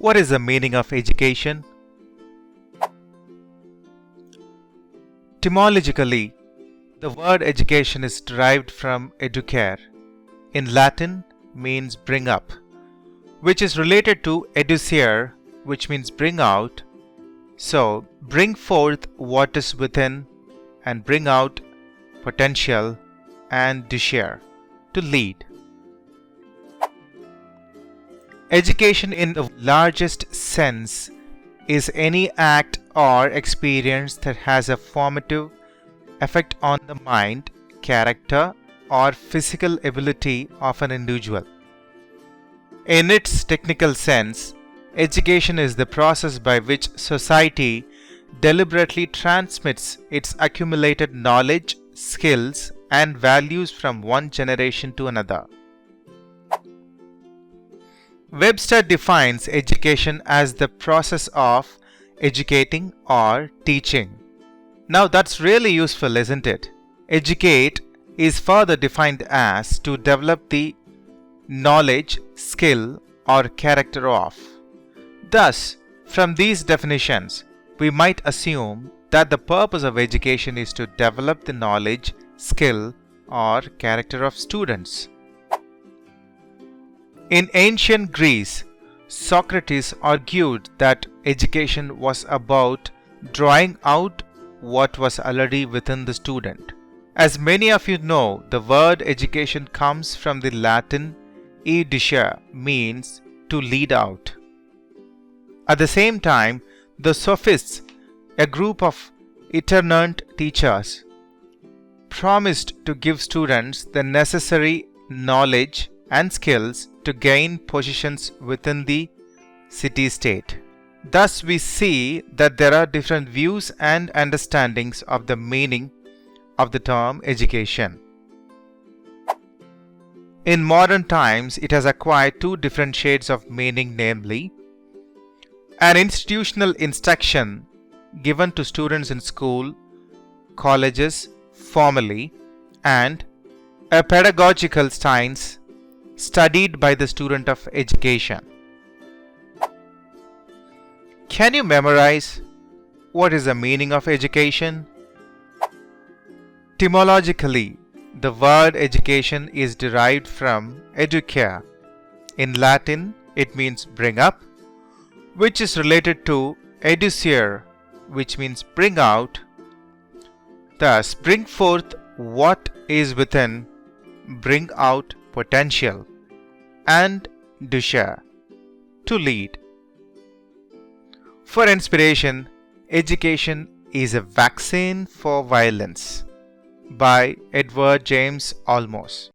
What is the meaning of education? Etymologically, the word education is derived from educare. In Latin, means bring up, which is related to educere, which means bring out. So, bring forth what is within and bring out potential, and ducere, to lead. Education in the largest sense is any act or experience that has a formative effect on the mind, character, or physical ability of an individual. In its technical sense, education is the process by which society deliberately transmits its accumulated knowledge, skills, and values from one generation to another. Webster defines education as the process of educating or teaching. Now that's really useful, isn't it? Educate is further defined as to develop the knowledge, skill, or character of. Thus, from these definitions, we might assume that the purpose of education is to develop the knowledge, skill, or character of students. In ancient Greece, Socrates argued that education was about drawing out what was already within the student. As many of you know, the word education comes from the Latin e-ducere, means to lead out. At the same time, the Sophists, a group of itinerant teachers, promised to give students the necessary knowledge and skills to gain positions within the city-state. Thus, we see that there are different views and understandings of the meaning of the term education. In modern times, it has acquired two different shades of meaning, namely, an institutional instruction given to students in school, colleges, formally, and a pedagogical science studied by the student of education. Can you memorize what is the meaning of education? Etymologically, the word education is derived from educare. In Latin, it means bring up, which is related to educere, which means bring out. Thus, bring forth what is within, bring out potential, and ducere, to lead. For inspiration, Education is a Vaccine for Violence by Edward James Olmos.